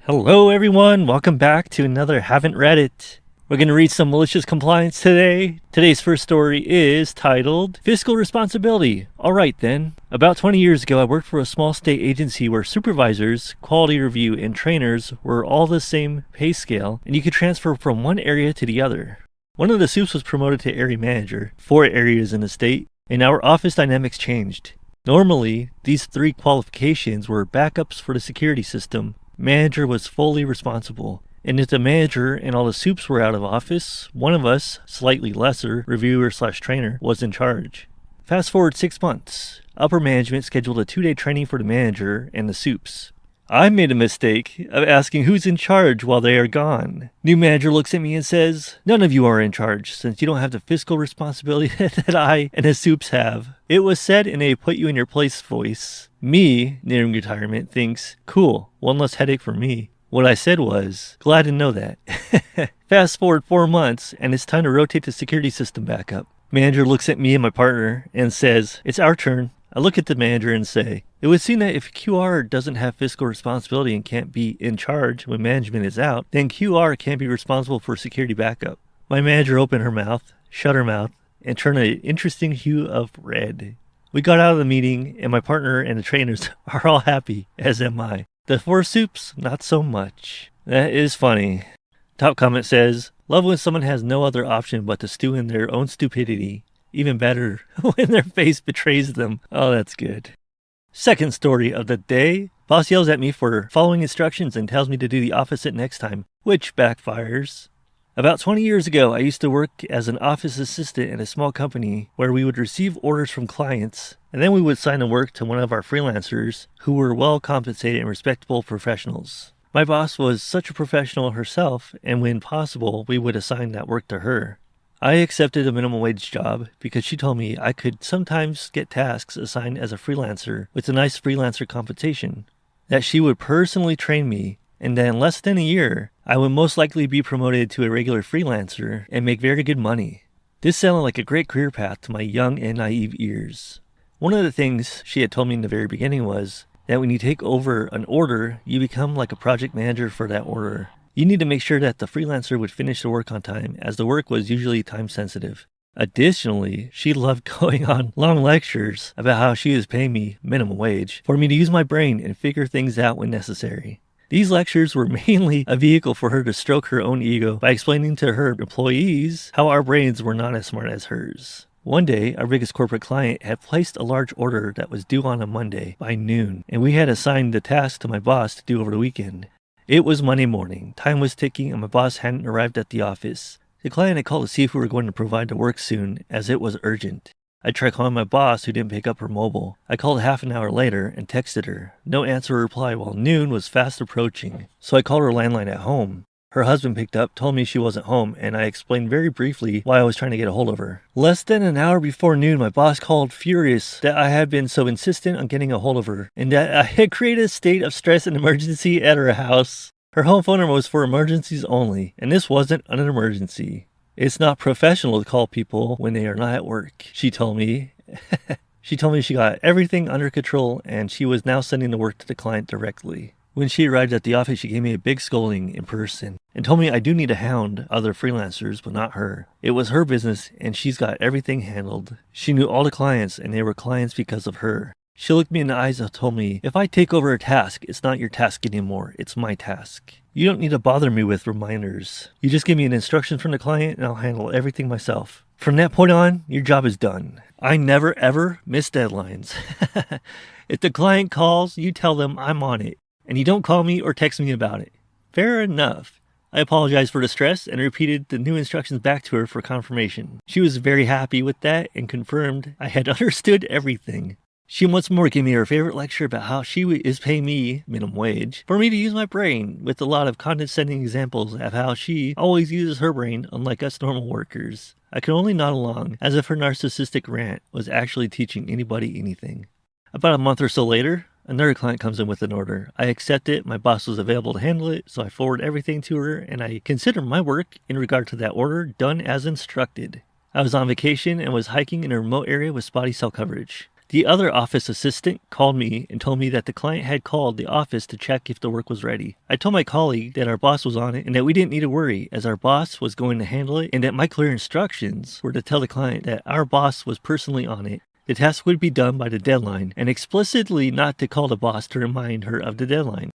Hello everyone, welcome back to another Haven't Read It. We're going to read some malicious compliance today. Today's first story is titled Fiscal Responsibility. Alright then. About 20 years ago, I worked for a small state agency where supervisors, quality review, and trainers were all the same pay scale, and you could transfer from one area to the other. One of the soups was promoted to area manager, 4 areas in the state, and our office dynamics changed. Normally, these 3 qualifications were backups for the security system. Manager was fully responsible, and if the manager and all the soups were out of office, one of us, slightly lesser, reviewer/trainer, was in charge. Fast forward 6 months. Upper management scheduled a 2-day training for the manager and the soups. I made a mistake of asking who's in charge while they are gone. New manager looks at me and says, "None of you are in charge since you don't have the fiscal responsibility that I and the soups have." It was said in a put you in your place voice. Me, nearing retirement, thinks, cool, one less headache for me. What I said was, glad to know that. Fast forward 4 months and it's time to rotate the security system back up. Manager looks at me and my partner and says, "It's our turn." I look at the manager and say, "It would seem that if QR doesn't have fiscal responsibility and can't be in charge when management is out, then QR can't be responsible for security backup." My manager opened her mouth, shut her mouth, and turned an interesting hue of red. We got out of the meeting, and my partner and the trainers are all happy, as am I. The 4 soups, not so much. That is funny. Top comment says, "Love when someone has no other option but to stew in their own stupidity. Even better when their face betrays them." Oh, that's good. Second story of the day. Boss yells at me for following instructions and tells me to do the opposite next time, which backfires. About 20 years ago, I used to work as an office assistant in a small company where we would receive orders from clients, and then we would assign the work to one of our freelancers who were well compensated and respectable professionals. My boss was such a professional herself, and when possible, we would assign that work to her. I accepted a minimum wage job because she told me I could sometimes get tasks assigned as a freelancer with a nice freelancer compensation, that she would personally train me, and that in less than a year, I would most likely be promoted to a regular freelancer and make very good money. This sounded like a great career path to my young and naive ears. One of the things she had told me in the very beginning was that when you take over an order, you become like a project manager for that order. You need to make sure that the freelancer would finish the work on time, as the work was usually time sensitive. Additionally, she loved going on long lectures about how she is paying me minimum wage for me to use my brain and figure things out when necessary. These lectures were mainly a vehicle for her to stroke her own ego by explaining to her employees how our brains were not as smart as hers. One day, our biggest corporate client had placed a large order that was due on a Monday by noon, and we had assigned the task to my boss to do over the weekend. It was Monday morning, time was ticking, and my boss hadn't arrived at the office. The client had called to see if we were going to provide the work soon, as it was urgent. I tried calling my boss, who didn't pick up her mobile. I called half an hour later and texted her. No answer or reply while noon was fast approaching, so I called her landline at home. Her husband picked up, told me she wasn't home, and I explained very briefly why I was trying to get a hold of her. Less than an hour before noon, my boss called furious that I had been so insistent on getting a hold of her, and that I had created a state of stress and emergency at her house. Her home phone number was for emergencies only, and this wasn't an emergency. "It's not professional to call people when they are not at work," she told me. She told me she got everything under control, and she was now sending the work to the client directly. When she arrived at the office, she gave me a big scolding in person and told me I do need to hound other freelancers, but not her. It was her business, and she's got everything handled. She knew all the clients, and they were clients because of her. She looked me in the eyes and told me, "If I take over a task, it's not your task anymore, it's my task. You don't need to bother me with reminders. You just give me an instruction from the client and I'll handle everything myself. From that point on, your job is done." I never ever miss deadlines. If the client calls, you tell them I'm on it, and you don't call me or text me about it. Fair enough. I apologized for the stress and repeated the new instructions back to her for confirmation. She was very happy with that and confirmed I had understood everything. She once more gave me her favorite lecture about how she is paying me minimum wage for me to use my brain, with a lot of condescending examples of how she always uses her brain, unlike us normal workers. I could only nod along, as if her narcissistic rant was actually teaching anybody anything. About a month or so later, another client comes in with an order. I accept it, my boss was available to handle it, so I forward everything to her, and I consider my work in regard to that order done as instructed. I was on vacation and was hiking in a remote area with spotty cell coverage. The other office assistant called me and told me that the client had called the office to check if the work was ready. I told my colleague that our boss was on it and that we didn't need to worry as our boss was going to handle it, and that my clear instructions were to tell the client that our boss was personally on it. The task would be done by the deadline, and explicitly not to call the boss to remind her of the deadline.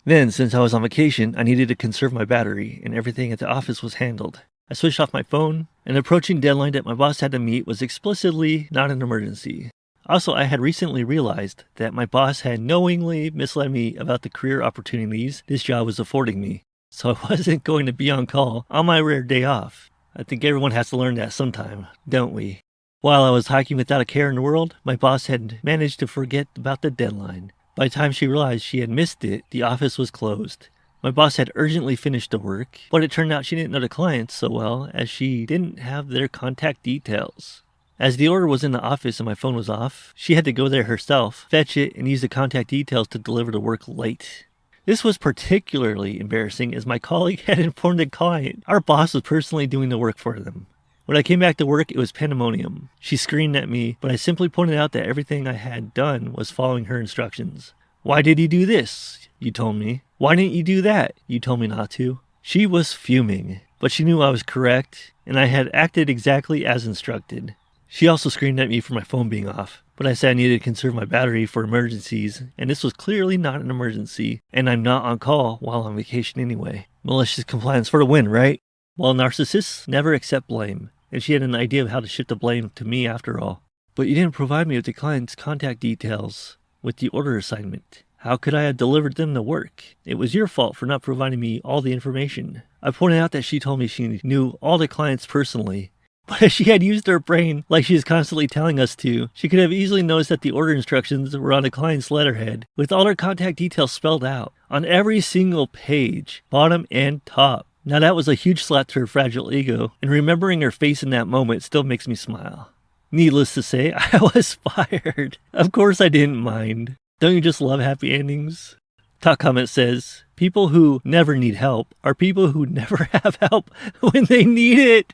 Then, since I was on vacation, I needed to conserve my battery, and everything at the office was handled. I switched off my phone. An approaching deadline that my boss had to meet was explicitly not an emergency. Also, I had recently realized that my boss had knowingly misled me about the career opportunities this job was affording me, so I wasn't going to be on call on my rare day off. I think everyone has to learn that sometime, don't we? While I was hiking without a care in the world, my boss had managed to forget about the deadline. By the time she realized she had missed it, the office was closed. My boss had urgently finished the work, but it turned out she didn't know the clients so well as she didn't have their contact details. As the order was in the office and my phone was off, she had to go there herself, fetch it, and use the contact details to deliver the work late. This was particularly embarrassing as my colleague had informed the client our boss was personally doing the work for them. When I came back to work, it was pandemonium. She screamed at me, but I simply pointed out that everything I had done was following her instructions. "Why did you do this?" you told me. "Why didn't you do that?" you told me not to. She was fuming, but she knew I was correct, and I had acted exactly as instructed. She also screamed at me for my phone being off, but I said I needed to conserve my battery for emergencies, and this was clearly not an emergency, and I'm not on call while on vacation anyway. Malicious compliance for the win, right? Well, narcissists never accept blame, and she had an idea of how to shift the blame to me after all. But you didn't provide me with the client's contact details with the order assignment. How could I have delivered them the work? It was your fault for not providing me all the information. I pointed out that she told me she knew all the clients personally, but if she had used her brain like she is constantly telling us to, she could have easily noticed that the order instructions were on the client's letterhead, with all her contact details spelled out, on every single page, bottom and top. Now that was a huge slap to her fragile ego, and remembering her face in that moment still makes me smile. Needless to say, I was fired. Of course I didn't mind. Don't you just love happy endings? Top comment says, people who never need help are people who never have help when they need it.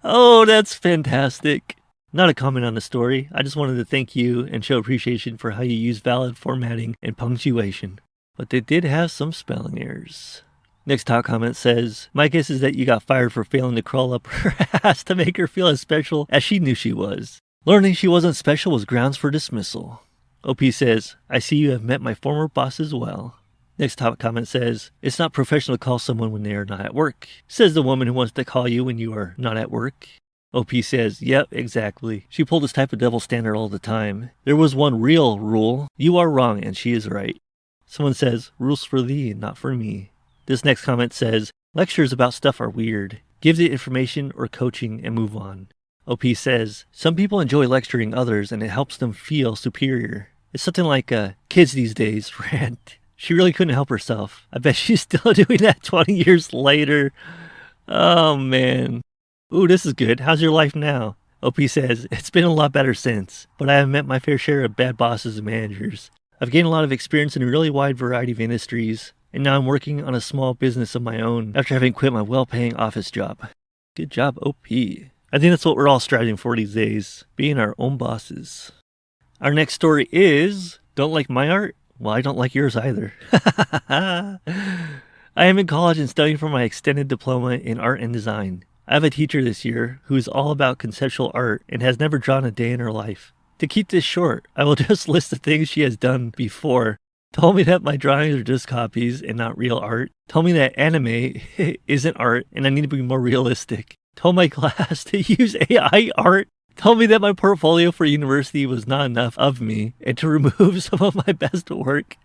Oh, that's fantastic. Not a comment on the story. I just wanted to thank you and show appreciation for how you use valid formatting and punctuation. But they did have some spelling errors. Next top comment says, my guess is that you got fired for failing to crawl up her ass to make her feel as special as she knew she was. Learning she wasn't special was grounds for dismissal. OP says, I see you have met my former boss as well. Next top comment says, it's not professional to call someone when they are not at work. Says the woman who wants to call you when you are not at work. OP says, yep, exactly. She pulled this type of double standard all the time. There was one real rule. You are wrong and she is right. Someone says, rules for thee, not for me. This next comment says, lectures about stuff are weird. Give the information or coaching and move on. OP says, some people enjoy lecturing others and it helps them feel superior. It's something like a kids these days rant. She really couldn't help herself. I bet she's still doing that 20 years later. Oh man. Ooh, this is good. How's your life now? OP says, it's been a lot better since, but I have met my fair share of bad bosses and managers. I've gained a lot of experience in a really wide variety of industries, and now I'm working on a small business of my own after having quit my well-paying office job. Good job, OP. I think that's what we're all striving for these days, being our own bosses. Our next story is, don't like my art? Well, I don't like yours either. I am in college and studying for my extended diploma in art and design. I have a teacher this year who is all about conceptual art and has never drawn a day in her life. To keep this short, I will just list the things she has done before. Told me that my drawings are just copies and not real art. Told me that anime isn't art and I need to be more realistic. Told my class to use AI art. Told me that my portfolio for university was not enough of me and to remove some of my best work.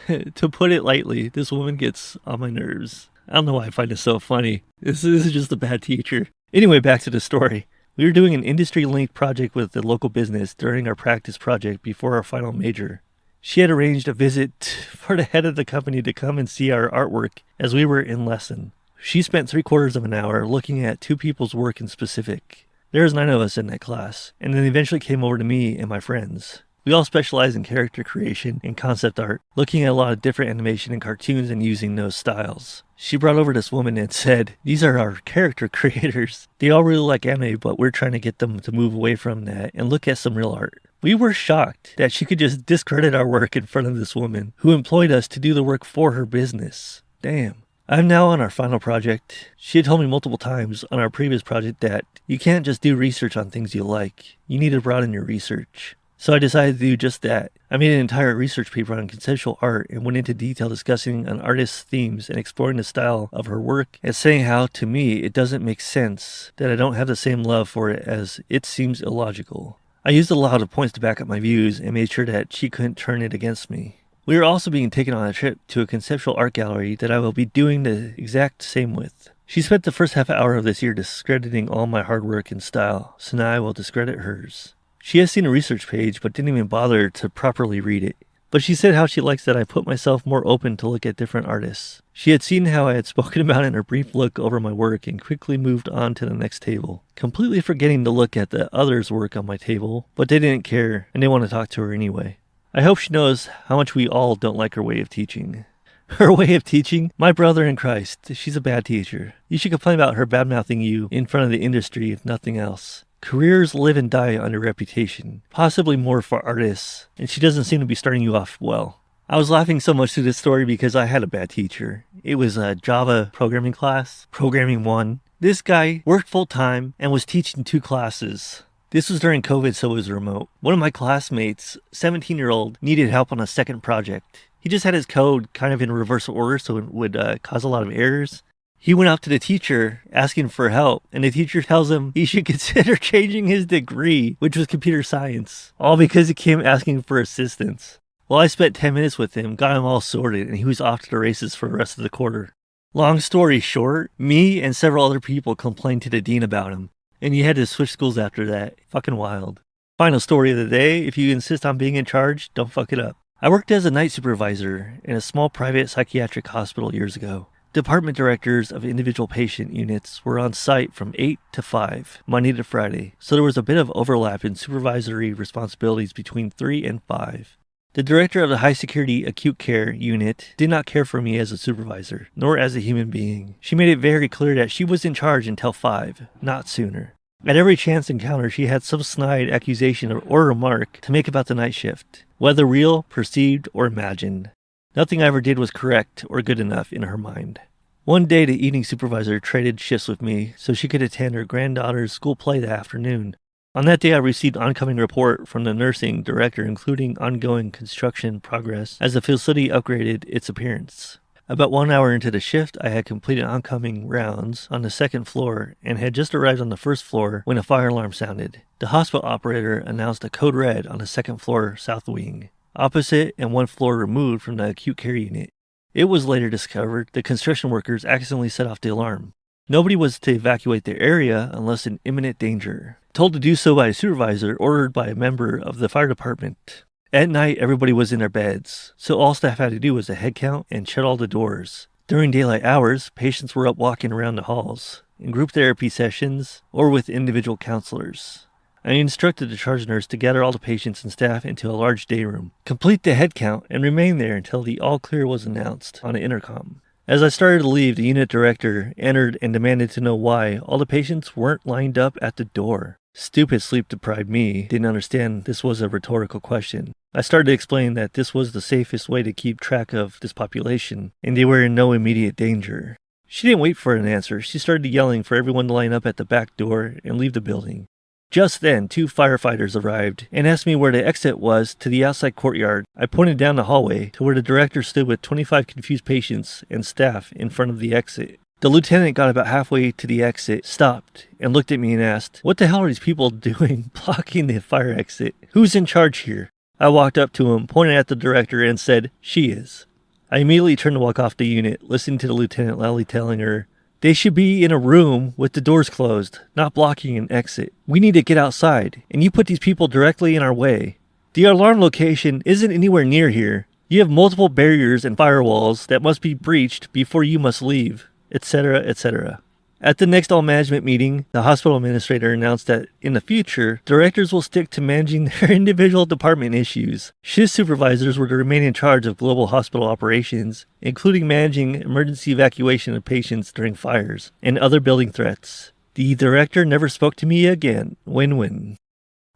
To put it lightly, this woman gets on my nerves. I don't know why I find it so funny. This is just a bad teacher. Anyway, back to the story. We were doing an industry-linked project with the local business during our practice project before our final major. She had arranged a visit for the head of the company to come and see our artwork as we were in lesson. She spent 3/4 of an hour looking at 2 people's work in specific. There was 9 of us in that class, and then eventually came over to me and my friends. We all specialize in character creation and concept art, looking at a lot of different animation and cartoons and using those styles. She brought over this woman and said, "These are our character creators. They all really like anime, but we're trying to get them to move away from that and look at some real art." We were shocked that she could just discredit our work in front of this woman who employed us to do the work for her business. Damn. I'm now on our final project. She had told me multiple times on our previous project that you can't just do research on things you like. You need to broaden your research. So I decided to do just that. I made an entire research paper on conceptual art and went into detail discussing an artist's themes and exploring the style of her work and saying how, to me, it doesn't make sense, that I don't have the same love for it as it seems illogical. I used a lot of points to back up my views and made sure that she couldn't turn it against me. We are also being taken on a trip to a conceptual art gallery that I will be doing the exact same with. She spent the first half hour of this year discrediting all my hard work and style, so now I will discredit hers. She has seen a research page but didn't even bother to properly read it. But she said how she likes that I put myself more open to look at different artists. She had seen how I had spoken about it in her brief look over my work and quickly moved on to the next table, completely forgetting to look at the others' work on my table, but they didn't care and they want to talk to her anyway. I hope she knows how much we all don't like her way of teaching. Her way of teaching? My brother in Christ, she's a bad teacher. You should complain about her bad-mouthing you in front of the industry if nothing else. Careers live and die under reputation, possibly more for artists, and she doesn't seem to be starting you off well. I was laughing so much through this story because I had a bad teacher. It was a Java programming class, Programming 1. This guy worked full-time and was teaching 2 classes. This was during COVID, so it was remote. One of my classmates, 17-year-old, needed help on a second project. He just had his code kind of in reverse order, so it would cause a lot of errors. He went up to the teacher asking for help, and the teacher tells him he should consider changing his degree, which was computer science, all because he came asking for assistance. Well, I spent 10 minutes with him, got him all sorted, and he was off to the races for the rest of the quarter. Long story short, me and several other people complained to the dean about him, and he had to switch schools after that. Fucking wild. Final story of the day, if you insist on being in charge, don't fuck it up. I worked as a night supervisor in a small private psychiatric hospital years ago. Department directors of individual patient units were on site from 8 to 5, Monday to Friday, so there was a bit of overlap in supervisory responsibilities between 3 and 5. The director of the high security acute care unit did not care for me as a supervisor, nor as a human being. She made it very clear that she was in charge until 5, not sooner. At every chance encounter, she had some snide accusation or remark to make about the night shift, whether real, perceived, or imagined. Nothing I ever did was correct or good enough in her mind. One day, the evening supervisor traded shifts with me so she could attend her granddaughter's school play that afternoon. On that day, I received oncoming report from the nursing director, including ongoing construction progress as the facility upgraded its appearance. About 1 hour into the shift, I had completed oncoming rounds on the second floor and had just arrived on the first floor when a fire alarm sounded. The hospital operator announced a code red on the second floor south wing, opposite and 1 floor removed from the acute care unit. It was later discovered the construction workers accidentally set off the alarm. Nobody was to evacuate their area unless in imminent danger. Told to do so by a supervisor ordered by a member of the fire department. At night, everybody was in their beds, so all staff had to do was a head count and shut all the doors. During daylight hours, patients were up walking around the halls, in group therapy sessions, or with individual counselors. I instructed the charge nurse to gather all the patients and staff into a large day room, complete the head count, and remain there until the all clear was announced on an intercom. As I started to leave, the unit director entered and demanded to know why all the patients weren't lined up at the door. Stupid sleep-deprived me didn't understand this was a rhetorical question. I started to explain that this was the safest way to keep track of this population, and they were in no immediate danger. She didn't wait for an answer. She started yelling for everyone to line up at the back door and leave the building. Just then, 2 firefighters arrived and asked me where the exit was to the outside courtyard. I pointed down the hallway to where the director stood with 25 confused patients and staff in front of the exit. The lieutenant got about halfway to the exit, stopped, and looked at me and asked, "What the hell are these people doing blocking the fire exit? Who's in charge here?" I walked up to him, pointed at the director, and said, "She is." I immediately turned to walk off the unit, listening to the lieutenant loudly telling her, "They should be in a room with the doors closed, not blocking an exit. We need to get outside, and you put these people directly in our way. The alarm location isn't anywhere near here. You have multiple barriers and firewalls that must be breached before you must leave," etc., etc. At the next all-management meeting, the hospital administrator announced that in the future, directors will stick to managing their individual department issues. Shift supervisors were to remain in charge of global hospital operations, including managing emergency evacuation of patients during fires and other building threats. The director never spoke to me again. Win-win.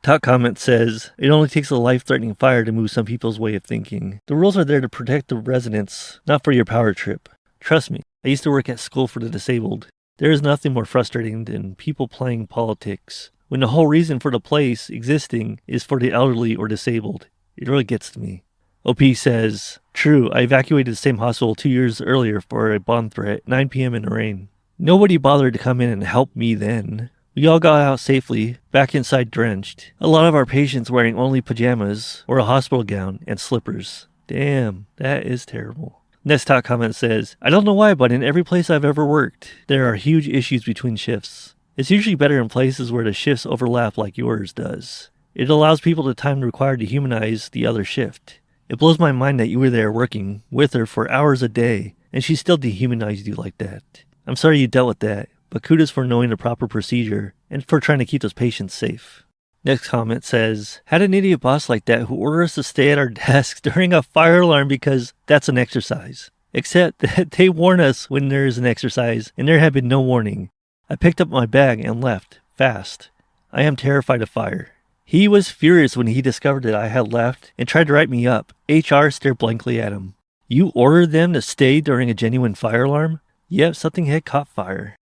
Top comment says, it only takes a life-threatening fire to move some people's way of thinking. The rules are there to protect the residents, not for your power trip. Trust me, I used to work at school for the disabled. There is nothing more frustrating than people playing politics, when the whole reason for the place existing is for the elderly or disabled. It really gets to me. OP says, true, I evacuated the same hospital 2 years earlier for a bomb threat, 9 p.m. in the rain. Nobody bothered to come in and help me then. We all got out safely, back inside drenched. A lot of our patients wearing only pajamas or a hospital gown and slippers. Damn, that is terrible. Next top comment says, I don't know why, but in every place I've ever worked, there are huge issues between shifts. It's usually better in places where the shifts overlap like yours does. It allows people the time required to humanize the other shift. It blows my mind that you were there working with her for hours a day, and she still dehumanized you like that. I'm sorry you dealt with that, but kudos for knowing the proper procedure and for trying to keep those patients safe. Next comment says, had an idiot boss like that who ordered us to stay at our desks during a fire alarm because that's an exercise. Except that they warn us when there is an exercise and there had been no warning. I picked up my bag and left, fast. I am terrified of fire. He was furious when he discovered that I had left and tried to write me up. HR stared blankly at him. You ordered them to stay during a genuine fire alarm? Yep, something had caught fire.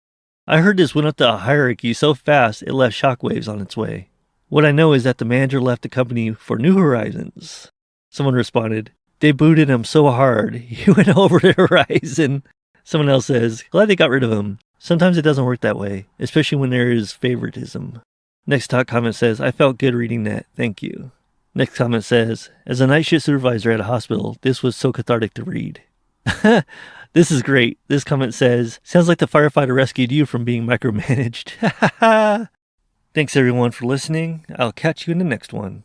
I heard this went up the hierarchy so fast it left shockwaves on its way. What I know is that the manager left the company for New Horizons. Someone responded, they booted him so hard, he went over the horizon. Someone else says, glad they got rid of him. Sometimes it doesn't work that way, especially when there is favoritism. Next top comment says, I felt good reading that, thank you. Next comment says, as a night shift supervisor at a hospital, this was so cathartic to read. This is great. This comment says, sounds like the firefighter rescued you from being micromanaged. Thanks everyone for listening. I'll catch you in the next one.